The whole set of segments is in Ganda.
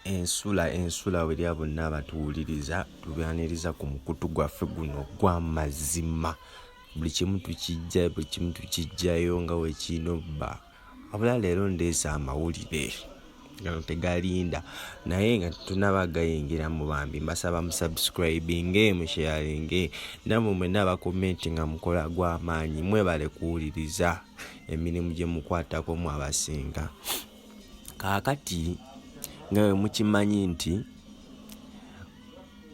ensula bwe bonna abatuwuliriza tubyaniriza ku mukutu gwaffe guno gw'amazima. Buli kimu tukijjayo nga wekinobba. Wabula leero ndeese amawulire gano tegalinda naye nga tunabagayingira mu bambi mbasaba musubscribinge musharinge namwe mwenna abakomenti nga mukola gw'amaanyi mwebale kuwuliriza emirimu gye mukwatako mu abasinga. Kaakati nga bwe mukimanyi nti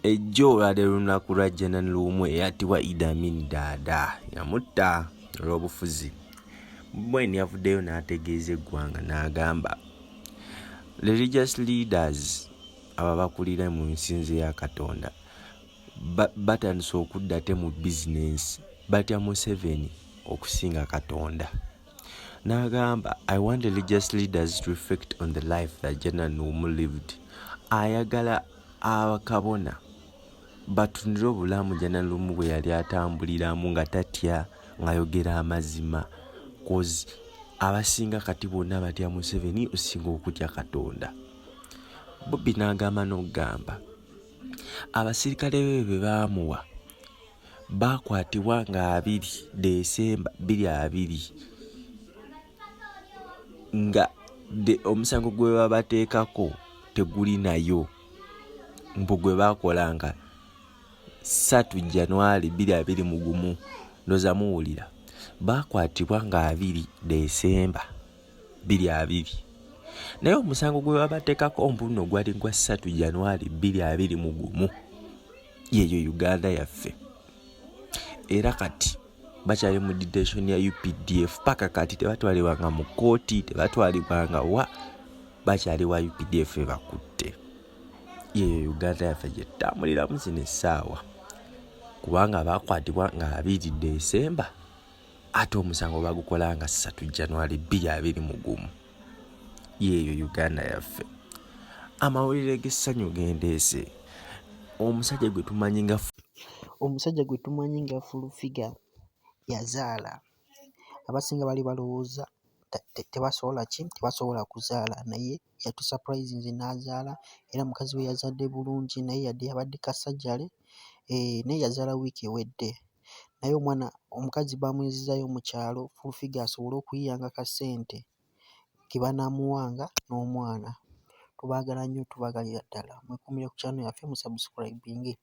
ejjo olwadde lunaku lwa Janan Luwum eyatibwa Idi Amin Dada yamutta olw'obufuzi. Bweni yavuddeyo n'ategeeza eggwanga n'agamba religious leaders ababakulira mu nsinzi ya Katonda batandise okudda te mu business batya Museveni okusinga Katonda. N'agamba I want religious leaders to reflect on the life that Janan Luwum lived. Ayagala abakabona batunire obulamu Janan Luwum bwe yali atambuliramu nga tatya ng'ayogera amazima kozi abasinga kati bonna batya Museveni osinga okutya Katonda. Bobby n'agamba n'okugamba abasirikale be baamuwa bakwatibwa nga 2 Desemba 2020 nga omusango gwe babateekako teguli nayo mbu gwe bakolanga 3 January 2021 ndoza muwulira bakwatibwa nga 2 Desemba 2020 naye omusango gwe babateekako mbuno gwali gwa 3 January 2021 yeyo Uganda yaffe. Era kati bakyali mu detention ya UPDF paka kati tebatwalibwanga mu kooti tebatwalibwanga wa bakyali wa UPDF bakutte. Yeyo Uganda yaffe gye tutambuliramu zino essaawa kubanga bakwatibwa nga 2 Desemba ate omusango bagukolanga 3 January 2021. Yeyo Uganda yaffe. Amawulire g'essanyu gendeese omusajja gwe tumanyi nga full figure yazaala. Abasinga bali balowooza tebasobola kuzaala naye yatusurprisinze n'azaala era mukazi we yazadde bulungi naye yadde yabadde kasajjale naye yazaala wiiki ewedde. Naye omukazi bamuyizizaayo mu kyalo full figure asobole okuyiyanga ka ssente ke banaamuwanga n'omwana. Tubaagala nnyo tubagalira ddala. Mwekuumire ku channel yaffe musubscribinge.